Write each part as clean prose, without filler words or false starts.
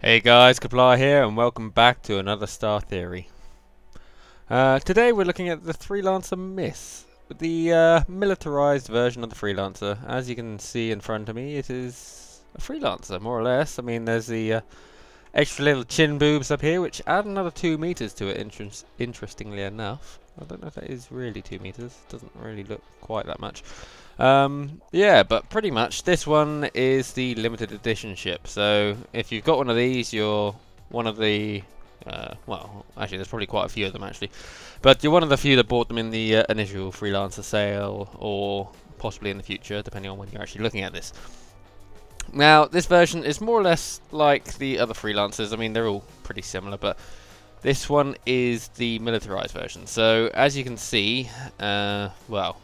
Hey guys, Kaplar here, and welcome back to another Star Theory. Today we're looking at the Freelancer Mis, the militarized version of the Freelancer. As you can see in front of me, it is a Freelancer, more or less. I mean, there's the extra little chin boobs up here, which add another 2 meters to it, interestingly enough. I don't know if that is really 2 meters, doesn't really look quite that much. Yeah, but pretty much this one is the limited edition ship. So if you've got one of these, you're one of the well, actually there's probably quite a few of them actually, but you're one of the few that bought them in the initial Freelancer sale, or possibly in the future, depending on when you're actually looking at this. Now, this version is more or less like the other Freelancers. I mean, they're all pretty similar, but this one is the militarized version. So as you can see, well,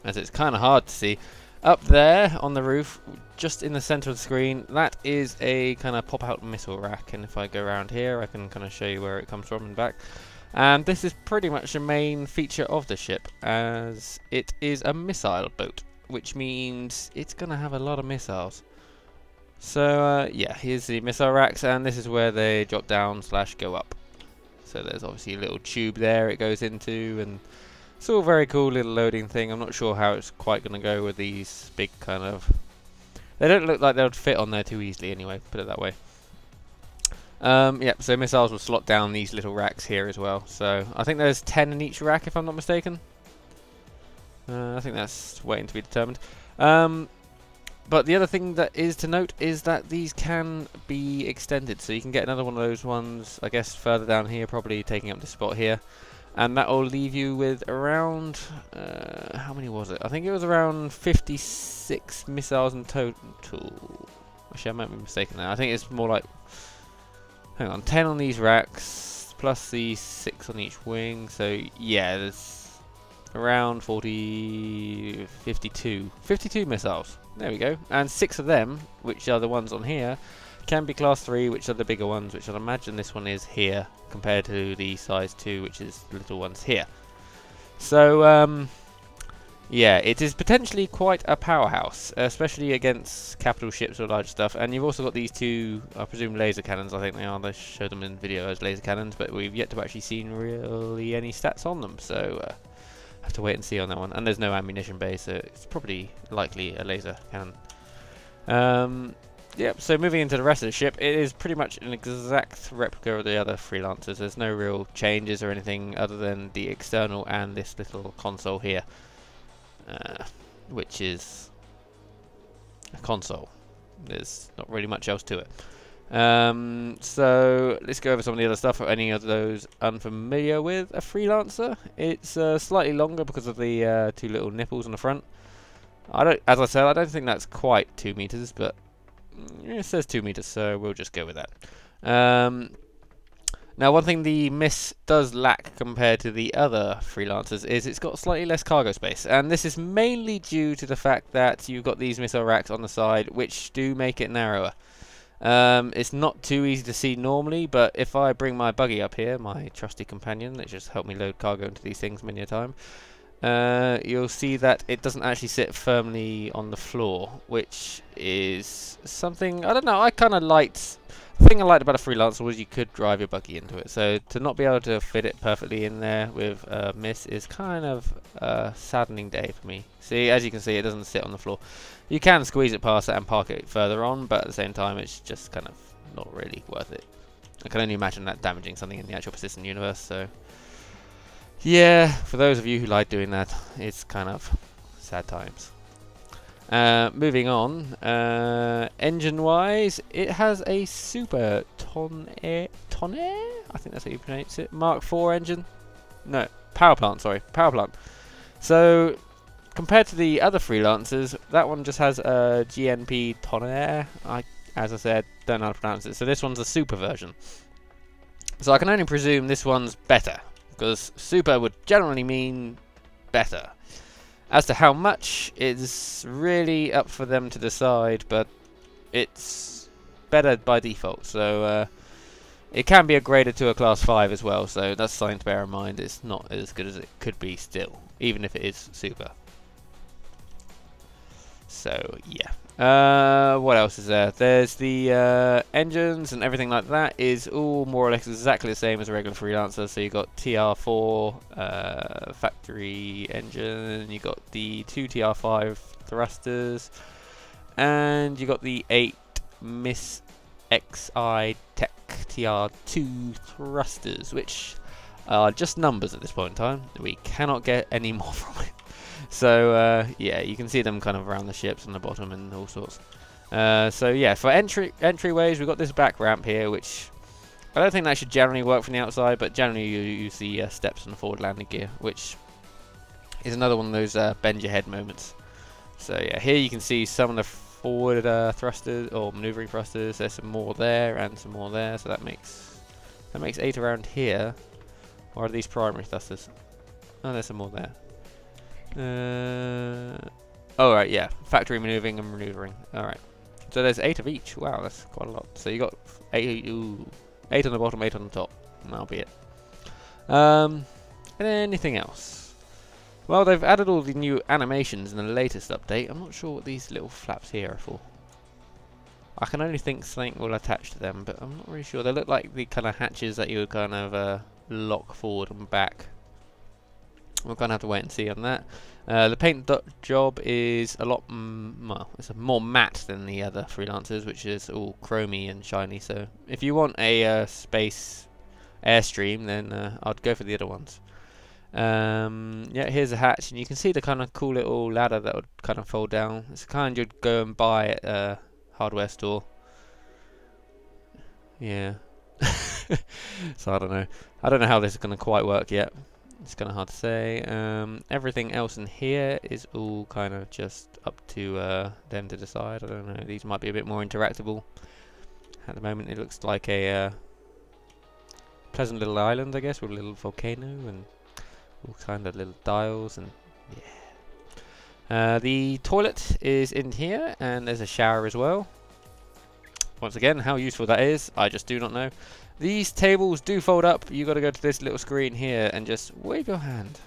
as it's kind of hard to see, up there on the roof, just in the center of the screen, that is a kind of pop-out missile rack. And if I go around here, I can kind of show you where it comes from and back. And this is pretty much the main feature of the ship, as it is a missile boat, which means it's going to have a lot of missiles. So yeah, here's the missile racks, and this is where they drop down / go up. So there's obviously a little tube there it goes into, and it's all very cool little loading thing. I'm not sure how it's quite going to go with these big kind of... They don't look like they would fit on there too easily anyway, put it that way. Yep, so missiles will slot down these little racks here as well. So I think there's 10 in each rack if I'm not mistaken. I think that's waiting to be determined. But the other thing that is to note is that these can be extended. So you can get another one of those ones, I guess, further down here, probably taking up this spot here. And that will leave you with around, how many was it? I think it was around 56 missiles in total. Actually, I might be mistaken there. I think it's more like, hang on, 10 on these racks, plus the 6 on each wing. So, yeah, there's around 52 missiles. There we go. And 6 of them, which are the ones on here, can be class 3, which are the bigger ones, which I'd imagine this one is here, compared to the size 2, which is the little ones here. So, yeah, it is potentially quite a powerhouse, especially against capital ships or large stuff. And you've also got these two, I presume, laser cannons. I think they are. They show them in video as laser cannons, but we've yet to actually seen really any stats on them. So, have to wait and see on that one. And there's no ammunition bay, so it's probably likely a laser cannon. Yep, so moving into the rest of the ship, it is pretty much an exact replica of the other Freelancers. There's no real changes or anything other than the external and this little console here, which is a console. There's not really much else to it. So let's go over some of the other stuff for any of those unfamiliar with a Freelancer. It's slightly longer because of the 2 little nipples on the front. As I said, I don't think that's quite 2 meters, but it says 2 meters, so we'll just go with that. Now, one thing the Mis does lack compared to the other Freelancers is it's got slightly less cargo space, and this is mainly due to the fact that you've got these missile racks on the side, which do make it narrower. It's not too easy to see normally, but if I bring my buggy up here, my trusty companion that just helped me load cargo into these things many a time, you'll see that it doesn't actually sit firmly on the floor, which is something, I don't know, I kind of liked. The thing I liked about a Freelancer was you could drive your buggy into it, so to not be able to fit it perfectly in there with Mis is kind of a saddening day for me. See, as you can see, it doesn't sit on the floor. You can squeeze it past it and park it further on, but at the same time it's just kind of not really worth it. I can only imagine that damaging something in the actual persistent universe, so yeah, for those of you who like doing that, it's kind of sad times. Moving on, engine-wise, it has a Super Tonnerre, I think that's how you pronounce it, Mark IV engine. No, power plant, sorry, power plant. So, compared to the other Freelancers, that one just has a GNP Tonnerre. As I said, don't know how to pronounce it. So this one's a Super version. So I can only presume this one's better, because Super would generally mean better. As to how much is really up for them to decide, but it's better by default. So it can be upgraded to a class 5 as well, so that's something to bear in mind. It's not as good as it could be still, even if it is Super. So yeah. What else is there? There's the engines and everything like that is all more or less exactly the same as a regular Freelancer. So you got TR4 factory engine, you got the 2 TR5 thrusters, and you got the 8 Mis XI Tech TR2 thrusters, which are just numbers at this point in time. We cannot get any more from it. So yeah, you can see them kind of around the ships on the bottom and all sorts. So yeah, for entryways, we've got this back ramp here, which I don't think that should generally work from the outside, but generally you use the steps and the forward landing gear, which is another one of those bend your head moments. So yeah, here you can see some of the forward thrusters or maneuvering thrusters. There's some more there and some more there, so that makes 8 around here. Or are these primary thrusters? Oh, there's some more there. Oh right, yeah, factory maneuvering and maneuvering. All right, so there's 8 of each. Wow, that's quite a lot. So you got 8 on the bottom, 8 on the top. And that'll be it. And anything else? Well, they've added all the new animations in the latest update. I'm not sure what these little flaps here are for. I can only think something will attach to them, but I'm not really sure. They look like the kind of hatches that you would kind of lock forward and back. We're going to have to wait and see on that. The paint job is a lot, well, it's more matte than the other Freelancers, which is all chromy and shiny. So if you want a space airstream, then I'd go for the other ones. Yeah, here's a hatch, and you can see the kind of cool little ladder that would kind of fold down. It's the kind you'd go and buy at a hardware store. Yeah. So I don't know. I don't know how this is going to quite work yet. It's kind of hard to say. Everything else in here is all kind of just up to them to decide. I don't know. These might be a bit more interactable. At the moment, it looks like a pleasant little island, I guess, with a little volcano and all kind of little dials and yeah. The toilet is in here, and there's a shower as well. Once again, how useful that is, I just do not know. These tables do fold up. You got to go to this little screen here and just wave your hand.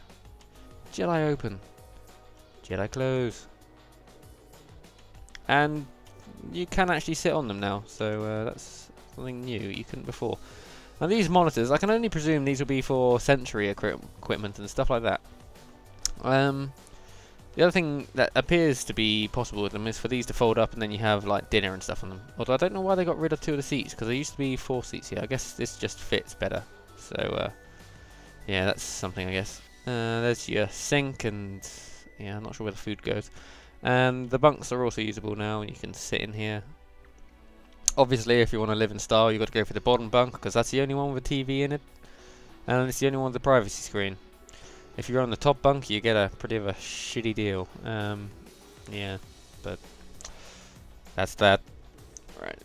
Jedi open. Jedi close. And you can actually sit on them now, so that's something new you couldn't before. Now these monitors, I can only presume these will be for Sentry equipment and stuff like that. The other thing that appears to be possible with them is for these to fold up and then you have like dinner and stuff on them. Although I don't know why they got rid of 2 of the seats, because there used to be 4 seats here. I guess this just fits better. So yeah, that's something I guess. There's your sink, and yeah, I'm not sure where the food goes. And the bunks are also usable now, and you can sit in here. Obviously, if you want to live in style, you've got to go for the bottom bunk, because that's the only one with a TV in it. And it's the only one with a privacy screen. If you're on the top bunk, you get a pretty of a shitty deal. Yeah, but that's that. Right,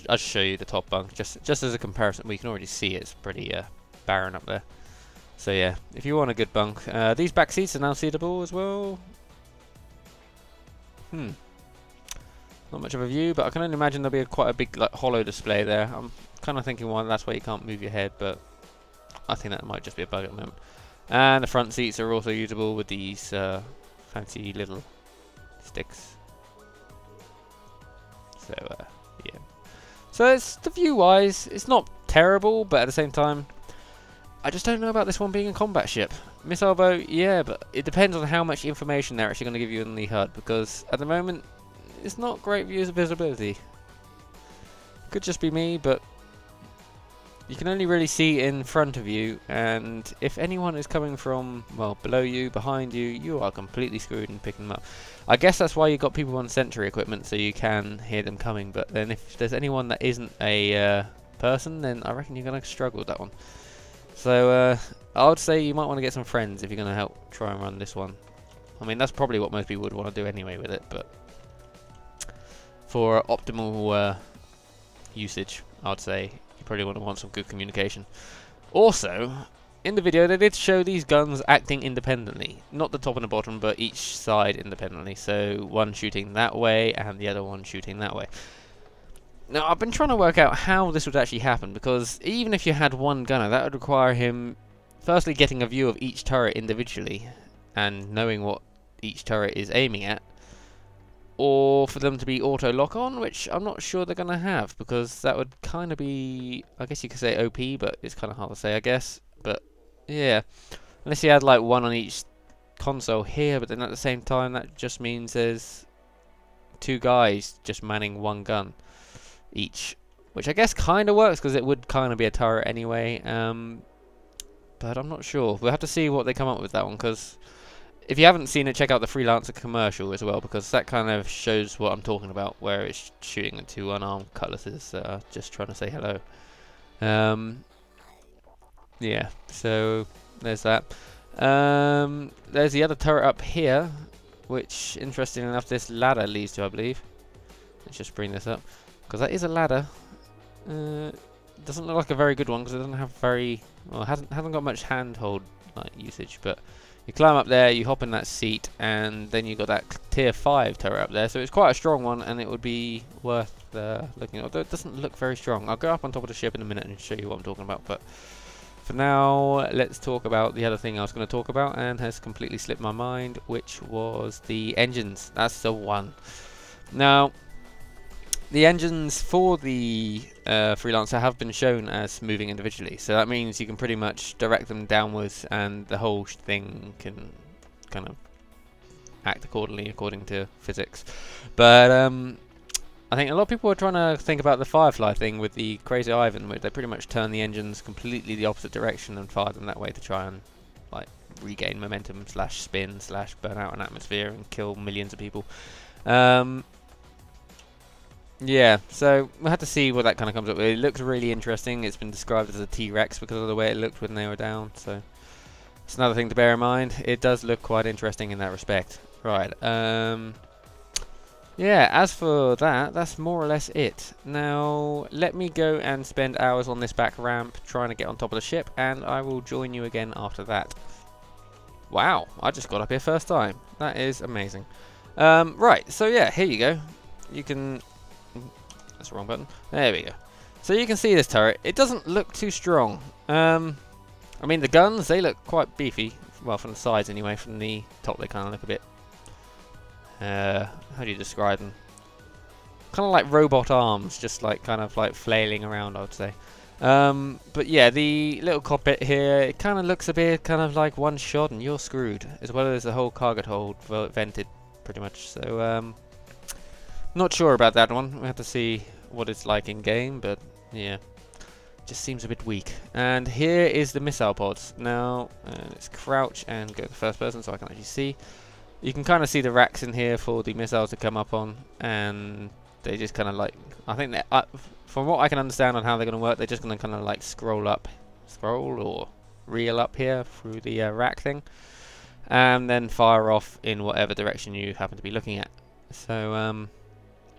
I'll show you the top bunk just as a comparison. We can already see it's pretty barren up there. So yeah, if you want a good bunk, these back seats are now seatable as well. Not much of a view, but I can only imagine there'll be quite a big like hollow display there. I'm kind of thinking why that's why you can't move your head, but I think that might just be a bug at the moment. And the front seats are also usable with these fancy little sticks. So yeah. So it's the view-wise, it's not terrible, but at the same time, I just don't know about this one being a combat ship. Missile boat, yeah, but it depends on how much information they're actually going to give you in the HUD, because at the moment, it's not great views of visibility. Could just be me, but you can only really see in front of you, and if anyone is coming from, well, below you, behind you, you are completely screwed in picking them up. I guess that's why you got people on Sentry equipment, so you can hear them coming, but then if there's anyone that isn't a person, then I reckon you're going to struggle with that one. So I would say you might want to get some friends if you're going to help try and run this one. I mean, that's probably what most people would want to do anyway with it, but for optimal usage, I'd say you probably want some good communication. Also, in the video they did show these guns acting independently. Not the top and the bottom, but each side independently. So one shooting that way and the other one shooting that way. Now, I've been trying to work out how this would actually happen, because even if you had one gunner, that would require him firstly getting a view of each turret individually and knowing what each turret is aiming at. or for them to be auto lock on, which I'm not sure they're gonna have, because that would kind of be, I guess you could say OP, but it's kind of hard to say, I guess. But yeah, unless you had like one on each console here, but then at the same time that just means there's two guys just manning one gun each, which I guess kind of works because it would kind of be a turret anyway. But I'm not sure. We'll have to see what they come up with that one, because if you haven't seen it, check out the Freelancer commercial as well, because that kind of shows what I'm talking about, where it's shooting at two unarmed cutlasses just trying to say hello. Yeah, so there's that. There's the other turret up here, which, interestingly enough, this ladder leads to, I believe. Let's just bring this up, because that is a ladder. Doesn't look like a very good one, because it doesn't have very, well, hasn't got much handhold like usage. But you climb up there, you hop in that seat, and then you got that tier 5 turret up there. So it's quite a strong one, and it would be worth looking at. Although it doesn't look very strong. I'll go up on top of the ship in a minute and show you what I'm talking about. But for now, let's talk about the other thing I was going to talk about, and has completely slipped my mind, which was the engines. That's the one. Now, the engines for the Freelancer have been shown as moving individually, so that means you can pretty much direct them downwards, and the whole thing can kind of act accordingly, according to physics. But I think a lot of people are trying to think about the Firefly thing with the Crazy Ivan, where they pretty much turn the engines completely the opposite direction and fire them that way to try and like regain momentum / spin / burn out an atmosphere and kill millions of people. Yeah, so we'll have to see what that kind of comes up with. It looks really interesting. It's been described as a T-Rex because of the way it looked when they were down, so it's another thing to bear in mind. It does look quite interesting in that respect. Right, yeah, as for that, that's more or less it. Now, let me go and spend hours on this back ramp trying to get on top of the ship, and I will join you again after that. Wow, I just got up here first time. That is amazing. Right, so yeah, here you go. You can... That's the wrong button. There we go. So you can see this turret. It doesn't look too strong. I mean, the guns, they look quite beefy. Well, from the sides anyway. From the top, they kind of look a bit... how do you describe them? Kind of like robot arms, just like kind of like flailing around, I would say. But yeah, the little cockpit here, it kind of looks a bit kind of like one shot and you're screwed, as well as the whole cargo hold vented, pretty much. So, not sure about that one. We have to see what it's like in game, but yeah, just seems a bit weak. And here is the missile pods. Now, let's crouch and go to first person so I can actually see. You can kind of see the racks in here for the missiles to come up on, and they just kind of like, I think that from what I can understand on how they're going to work, they're just going to kind of like scroll or reel up here through the rack thing, and then fire off in whatever direction you happen to be looking at. So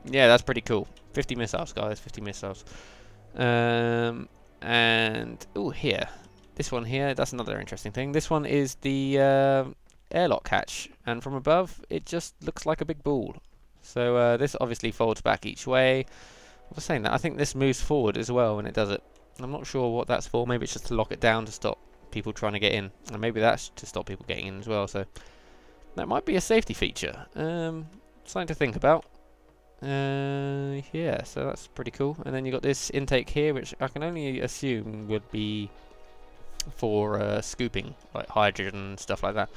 yeah, that's pretty cool. 50 missiles, guys, 50 missiles. And oh, here, this one here, that's another interesting thing. This one is the airlock hatch, and from above it just looks like a big ball. So this obviously folds back each way. I was saying that I think this moves forward as well when it does it. I'm not sure what that's for. Maybe it's just to lock it down to stop people trying to get in, and maybe that's to stop people getting in as well. So that might be a safety feature. Something to think about. Yeah, so that's pretty cool. And then you got this intake here, which I can only assume would be for scooping, like hydrogen and stuff like that.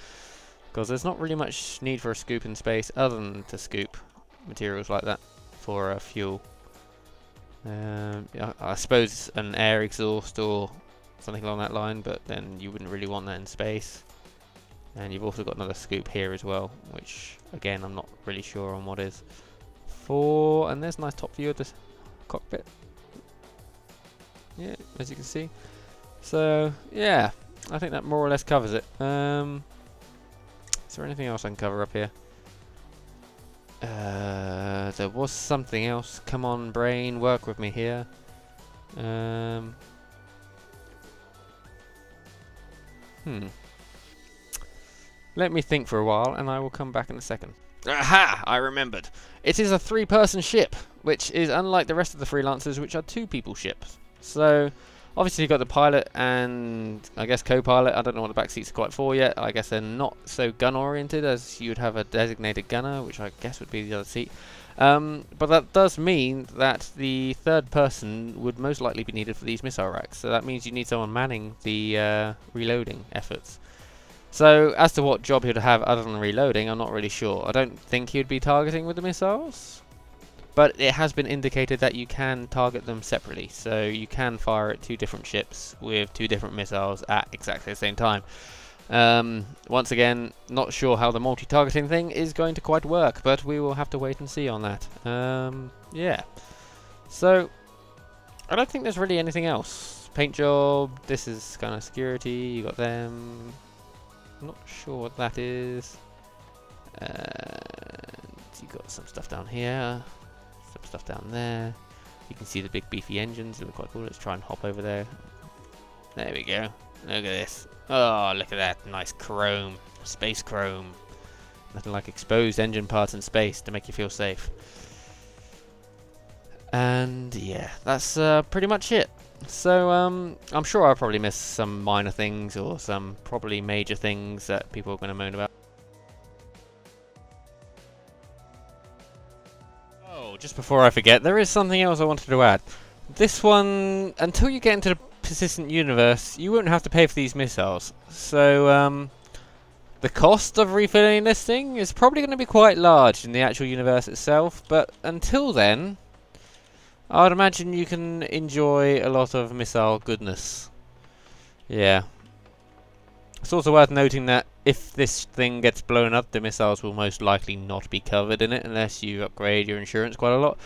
Because there's not really much need for a scoop in space other than to scoop materials like that for fuel. Yeah, I suppose an air exhaust or something along that line, but then you wouldn't really want that in space. And you've also got another scoop here as well, which again I'm not really sure on what is. And there's a nice top view of the cockpit. Yeah, as you can see. So yeah, I think that more or less covers it. Is there anything else I can cover up here? There was something else. Come on, brain, work with me here. Let me think for a while, and I will come back in a second. Aha! I remembered. It is a 3-person ship, which is unlike the rest of the Freelancers, which are 2-people ships. So, Obviously you've got the pilot and I guess co-pilot. I don't know what the back seats are quite for yet. I guess they're not so gun oriented as you'd have a designated gunner, which I guess would be the other seat. But that does mean that the third person would most likely be needed for these missile racks. So that means you need someone manning the reloading efforts. So as to what job he'd have other than reloading, I'm not really sure. I don't think he'd be targeting with the missiles. But it has been indicated that you can target them separately, so you can fire at 2 different ships with 2 different missiles at exactly the same time. Once again, not sure how the multi-targeting thing is going to quite work, but we will have to wait and see on that. Yeah. So, I don't think there's really anything else. Paint job, this is kind of security, you got them. Not sure what that is. You got some stuff down here. Some stuff down there. You can see the big beefy engines. They look quite cool. Let's try and hop over there. There we go. Look at this. Oh, look at that. Nice chrome. Space chrome. Nothing like exposed engine parts in space to make you feel safe. And yeah, that's pretty much it. So I'm sure I'll probably miss some minor things or some probably major things that people are going to moan about. Just before I forget, there is something else I wanted to add. This one, until you get into the persistent universe, you won't have to pay for these missiles. So, the cost of refilling this thing is probably going to be quite large in the actual universe itself, but until then, I'd imagine you can enjoy a lot of missile goodness. Yeah. It's also worth noting that if this thing gets blown up, the missiles will most likely not be covered in it unless you upgrade your insurance quite a lot.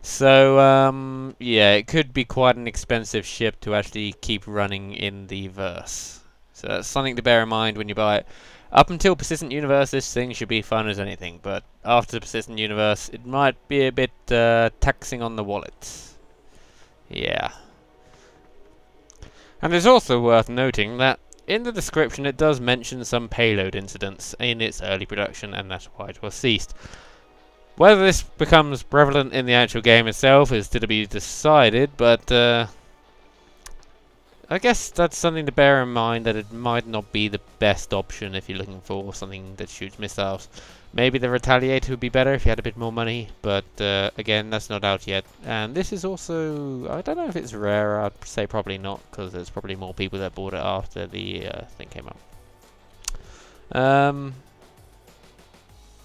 So, yeah, it could be quite an expensive ship to actually keep running in the verse. So that's something to bear in mind when you buy it. Up until Persistent Universe, this thing should be fun as anything, but after the Persistent Universe, it might be a bit taxing on the wallet. Yeah. And it's also worth noting that in the description it does mention some payload incidents in its early production, and that's why it was ceased. Whether this becomes prevalent in the actual game itself is to be decided, but I guess that's something to bear in mind, that it might not be the best option if you're looking for something that shoots missiles. Maybe the Retaliator would be better if you had a bit more money, but again, that's not out yet. And this is also, I don't know if it's rare, I'd say probably not, because there's probably more people that bought it after the thing came out.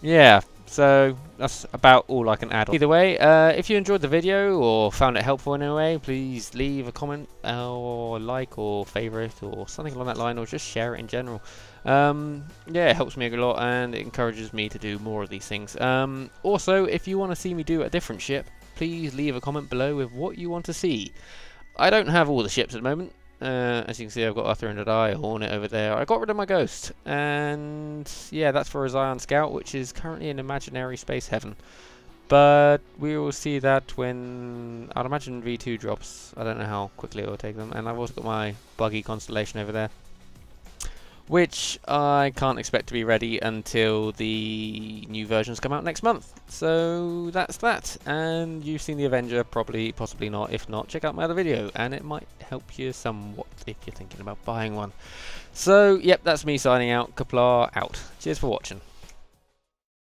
Yeah, so that's about all I can add on. Either way, if you enjoyed the video or found it helpful in any way, please leave a comment or like or favourite or something along that line, or just share it in general. Yeah, it helps me a lot and it encourages me to do more of these things. Also, if you want to see me do a different ship, please leave a comment below with what you want to see. I don't have all the ships at the moment. As you can see, I've got a 300i, a Hornet over there. I got rid of my Ghost, and yeah, that's for a Zion Scout, which is currently in imaginary space heaven. But we will see that when, I'd imagine V2 drops. I don't know how quickly it will take them. And I've also got my buggy constellation over there, which I can't expect to be ready until the new versions come out next month. So that's that, and you've seen the Avenger, probably, possibly not. If not, check out my other video, and it might help you somewhat if you're thinking about buying one. So, yep, that's me signing out. Kapla out. Cheers for watching.